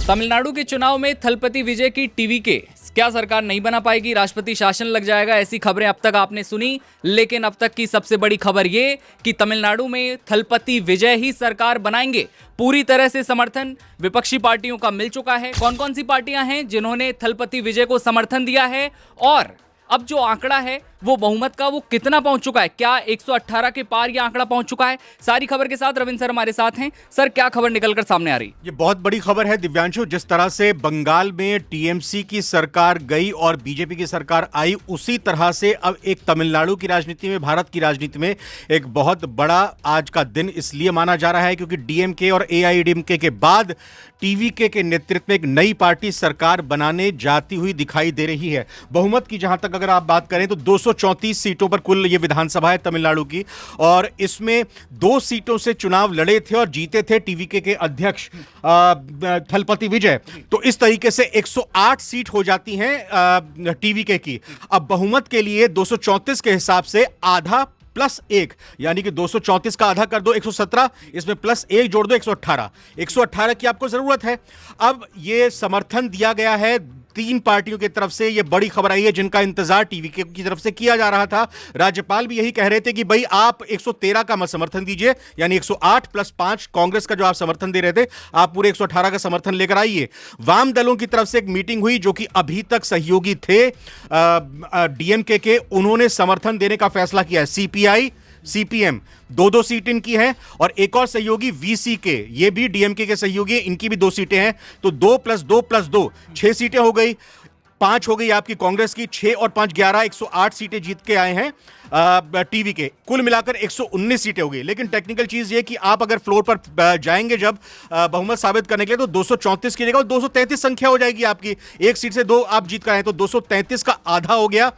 तमिलनाडु के चुनाव में थलपति विजय की टीवीके क्या सरकार नहीं बना पाएगी, राष्ट्रपति शासन लग जाएगा, ऐसी खबरें अब तक आपने सुनी। लेकिन अब तक की सबसे बड़ी खबर ये कि तमिलनाडु में थलपति विजय ही सरकार बनाएंगे। पूरी तरह से समर्थन विपक्षी पार्टियों का मिल चुका है। कौन कौन सी पार्टियां हैं जिन्होंने थलपति विजय को समर्थन दिया है, और अब जो आंकड़ा है वो बहुमत का वो कितना पहुंच चुका है, क्या 118 के पार ये आंकड़ा पहुंच चुका है? सारी खबर के साथ रविंद्र सर हमारे साथ हैं। सर, क्या खबर निकलकर सामने आ रही? ये बहुत बड़ी खबर है दिव्यांशु। जिस तरह से बंगाल में टीएमसी की सरकार गई और बीजेपी की सरकार आई, उसी तरह से अब एक तमिलनाडु की राजनीति में, भारत की राजनीति में एक बहुत बड़ा आज का दिन इसलिए माना जा रहा है क्योंकि डीएमके और एआईएडीएमके के बाद टीवीके के नेतृत्व में एक नई पार्टी सरकार बनाने जाती हुई दिखाई दे रही है। बहुमत की जहां तक अगर आप बात करें तो 234 सीटों पर कुल ये विधानसभा है तमिलनाडु की, और इसमें 2 सीटों से चुनाव लड़े थे और जीते थे टीवीके के अध्यक्ष थलपति विजय। तो इस तरीके से 108 सीट हो जाती हैं टीवीके की। अब बहुमत के लिए 234 के हिसाब से आधा प्लस 1, यानी कि 234 का आधा कर दो 117, इसमें प्लस 1 जोड़ दो 118। 118 की आपको जरूरत है। अब यह समर्थन दिया गया है 3 पार्टियों की तरफ से। यह बड़ी खबर आई है जिनका इंतजार टीवीके की तरफ से किया जा रहा था। राज्यपाल भी यही कह रहे थे कि भाई आप 113 का मत समर्थन दीजिए, यानी 108 प्लस 5 कांग्रेस का जो आप समर्थन दे रहे थे, आप पूरे 118 का समर्थन लेकर आइए। वाम दलों की तरफ से एक मीटिंग हुई जो कि अभी तक सहयोगी थे डीएमके के, उन्होंने समर्थन देने का फैसला किया है। सीपीआई, सीपीएम 2-2 सीट इनकी हैं, और एक और सहयोगी वीसीके, ये भी डीएमके के सहयोगी, इनकी भी 2 सीटें हैं। तो 2 + 2 + 2 6 सीटें हो गई। 5 हो गई आपकी कांग्रेस की, 6 और 5 11, 108 सीटें जीत के आए हैं टीवी के। कुल मिलाकर 119 सीटें हो गई। लेकिन टेक्निकल चीज ये कि आप अगर फ्लोर पर जाएंगे जब बहुमत साबित करने के लिए, तो 234 की जगह 233 संख्या हो जाएगी आपकी। एक सीट से 2 आप जीत कर आए, तो 233 का आधा हो गया,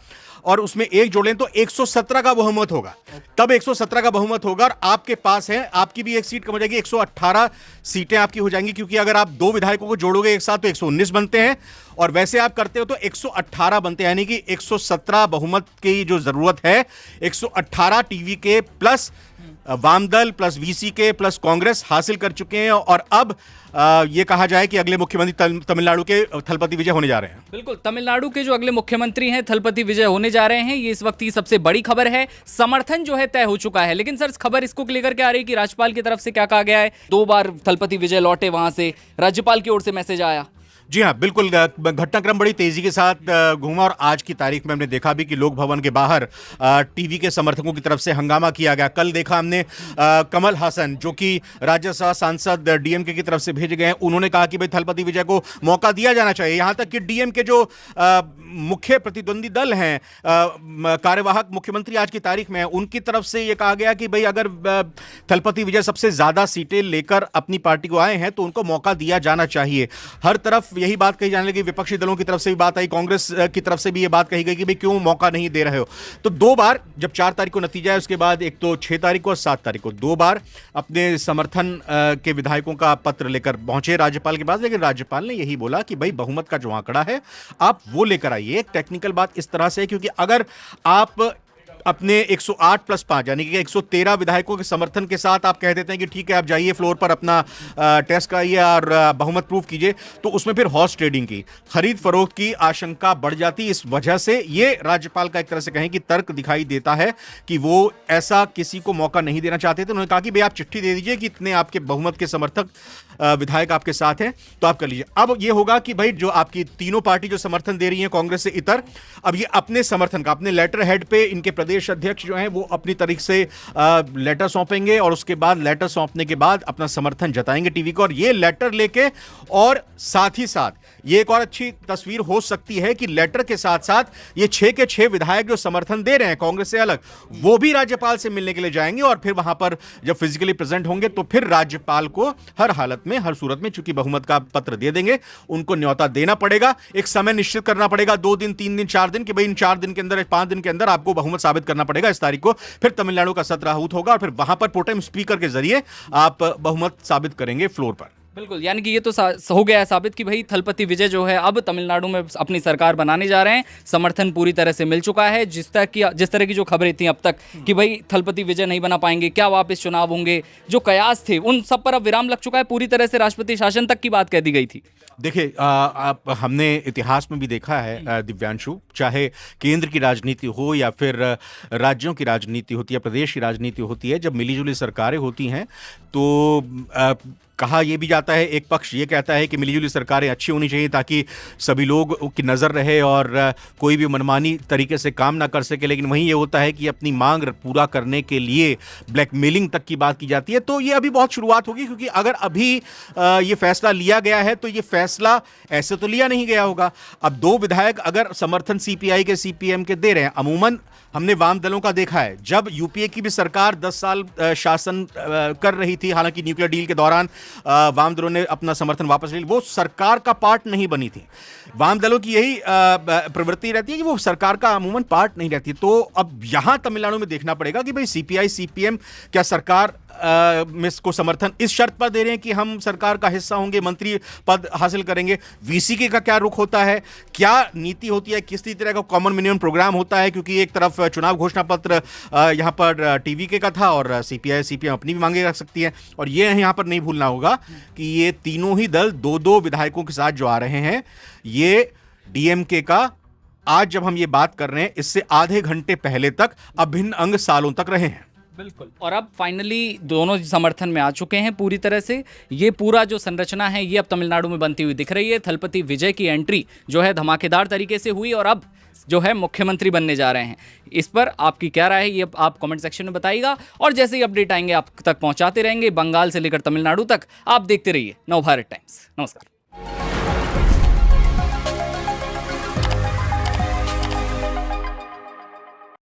और उसमें 1 जोड़ें तो 117 का बहुमत होगा। तब 117 का बहुमत होगा और आपके पास है, आपकी भी एक सीट कम हो जाएगी, 118 सीटें आपकी हो जाएंगी, क्योंकि अगर आप 2 विधायकों को जोड़ोगे एक साथ तो 119 बनते हैं, और वैसे आप करते हो तो 118 बनते हैं, यानी कि 117 बहुमत की जो जरूरत है, 118 टीवीके प्लस वामदल प्लस वीसीके प्लस कांग्रेस हासिल कर चुके हैं। और अब यह कहा जाए कि अगले मुख्यमंत्री तमिलनाडु के थलपति विजय होने जा रहे हैं। बिल्कुल, तमिलनाडु के जो अगले मुख्यमंत्री हैं थलपति विजय होने जा रहे हैं, ये इस वक्त की सबसे बड़ी खबर है। समर्थन जो है तय हो चुका है। लेकिन सर, खबर इसको लेकर के आ रही है कि राज्यपाल की तरफ से क्या कहा गया है? 2 बार थलपति विजय लौटे वहां से, राज्यपाल की ओर से मैसेज आया। जी हाँ, बिल्कुल। घटनाक्रम बड़ी तेजी के साथ घूमा, और आज की तारीख में हमने देखा भी कि लोक भवन के बाहर टीवी के समर्थकों की तरफ से हंगामा किया गया। कल देखा हमने कमल हासन, जो कि राज्यसभा सांसद डीएमके की तरफ से भेजे गए हैं, उन्होंने कहा कि भाई थलपति विजय को मौका दिया जाना चाहिए। यहां तक कि डीएमके जो मुख्य प्रतिद्वंदी दल हैं, कार्यवाहक मुख्यमंत्री आज की तारीख में है, उनकी तरफ से यह कहा गया कि भाई अगर थलपति विजय सबसे ज्यादा सीटें लेकर अपनी पार्टी को आए हैं तो उनको मौका दिया जाना चाहिए। हर तरफ यही बात कही जाने लगी, विपक्षी दलों की तरफ से भी बात आई, कांग्रेस की तरफ से भी यह बात कही गई कि भाई क्यों मौका नहीं दे रहे हो। तो 2 बार, जब 4 तारीख को नतीजा है, उसके बाद एक तो 6 तारीख को और 7 तारीख को 2 बार अपने समर्थन के विधायकों का पत्र लेकर पहुंचे राज्यपाल के पास। लेकिन राज्यपाल ने यही बोला कि भाई बहुमत का जो आंकड़ा है आप वो लेकर आइए। एक टेक्निकल बात इस तरह से है, क्योंकि अगर आप अपने 108 + 5 यानी कि 113 विधायकों के समर्थन के साथ आप कह देते हैं कि ठीक है आप जाइए फ्लोर पर अपना टेस्ट कराइए और बहुमत प्रूफ कीजिए, तो उसमें फिर हॉर्स ट्रेडिंग की, खरीद फरोख्त की आशंका बढ़ जाती। इस वजह से ये राज्यपाल का एक तरह से कहें कि तर्क दिखाई देता है कि वो ऐसा किसी को मौका नहीं देना चाहते थे। उन्होंने कहा कि भाई आप चिट्ठी दे दीजिए कि इतने आपके बहुमत के समर्थक विधायक आपके साथ हैं तो आप कर लीजिए। अब यह होगा कि भाई जो आपकी तीनों पार्टी जो समर्थन दे रही है कांग्रेस से इतर, अब ये अपने समर्थन का, अपने लेटर हेड पे इनके प्रदेश अध्यक्ष जो हैं वो अपनी तरीके से लेटर सौंपेंगे, और उसके बाद लेटर सौंपने के बाद अपना समर्थन जताएंगे टीवी को। और ये लेटर लेके, और साथ ही साथ ये एक और अच्छी तस्वीर हो सकती है कि लेटर के साथ साथ ये 6 के 6 विधायक जो समर्थन दे रहे हैं कांग्रेस से अलग, वो भी राज्यपाल से मिलने के लिए जाएंगे, और फिर वहां पर जब फिजिकली प्रेजेंट होंगे तो फिर राज्यपाल को हर हालत में, हर सूरत में, चूंकि बहुमत का पत्र दे देंगे, उनको न्योता देना पड़ेगा। एक समय निश्चित करना पड़ेगा, 2 दिन, 3 दिन, 4 दिन, कि भाई इन 4 दिन के अंदर, 5 दिन के अंदर आपको बहुमत साबित करना पड़ेगा। इस तारीख को फिर तमिलनाडु का सत्र आहूत होगा, और फिर वहां पर प्रोटेम स्पीकर के जरिए आप बहुमत साबित करेंगे फ्लोर पर। बिल्कुल, यानी कि ये तो हो गया है साबित कि भाई थलपति विजय जो है अब तमिलनाडु में अपनी सरकार बनाने जा रहे हैं। समर्थन पूरी तरह से मिल चुका है। जिस तरह की जो खबरें थी अब तक कि भाई थलपति विजय नहीं बना पाएंगे, क्या वापस चुनाव होंगे, जो कयास थे उन सब पर अब विराम लग चुका है। पूरी तरह से राष्ट्रपति शासन तक की बात कह दी गई थी। देखिए, आप हमने इतिहास में भी देखा है दिव्यांशु, चाहे केंद्र की राजनीति हो या फिर राज्यों की राजनीति होती है, प्रदेश की राजनीति होती है, जब मिलीजुली सरकारें होती हैं तो कहा यह भी जाता है, एक पक्ष ये कहता है कि मिलीजुली सरकारें अच्छी होनी चाहिए ताकि सभी लोग की नज़र रहे और कोई भी मनमानी तरीके से काम ना कर सके, लेकिन वहीं ये होता है कि अपनी मांग पूरा करने के लिए ब्लैकमेलिंग तक की बात की जाती है। तो ये अभी बहुत शुरुआत होगी, क्योंकि अगर अभी ये फैसला लिया गया है तो ये फैसला ऐसे तो लिया नहीं गया होगा। अब 2 विधायक अगर समर्थन सीपीआई के, सीपीएम के दे रहे हैं, अमूमन हमने वाम दलों का देखा है, जब यूपीए की भी सरकार 10 साल शासन कर रही थी, हालांकि न्यूक्लियर डील के दौरान वाम दलों ने अपना समर्थन वापस ले लिया, वो सरकार का पार्ट नहीं बनी थी। वाम दलों की यही प्रवृत्ति रहती है कि वो सरकार का अमूमन पार्ट नहीं रहती। तो अब यहां तमिलनाडु में देखना पड़ेगा कि भाई सीपीआई, सीपीएम क्या सरकार में को समर्थन इस शर्त पर दे रहे हैं कि हम सरकार का हिस्सा होंगे, मंत्री पद हासिल करेंगे। वीसीके का क्या रुख होता है, क्या नीति होती है, किस तरह का कॉमन मिनिमम प्रोग्राम होता है, क्योंकि एक तरफ चुनाव घोषणा पत्र यहां पर टीवीके का था और सीपीआई, सीपीएम अपनी भी मांगे रख सकती है। और ये यहां पर नहीं भूलना होगा कि ये तीनों ही दल 2-2 विधायकों के साथ जो आ रहे हैं, ये डीएमके का आज जब हम ये बात कर रहे हैं इससे आधे घंटे पहले तक अभिन्न अंग सालों तक रहे हैं। बिल्कुल, और अब फाइनली दोनों समर्थन में आ चुके हैं पूरी तरह से। ये पूरा जो संरचना है ये अब तमिलनाडु में बनती हुई दिख रही है। थलपति विजय की एंट्री जो है धमाकेदार तरीके से हुई और अब जो है मुख्यमंत्री बनने जा रहे हैं। इस पर आपकी क्या राय है ये आप कमेंट सेक्शन में बताइएगा, और जैसे ही अपडेट आएंगे आप तक पहुंचाते रहेंगे, बंगाल से लेकर तमिलनाडु तक। आप देखते रहिए नवभारत टाइम्स। नमस्कार।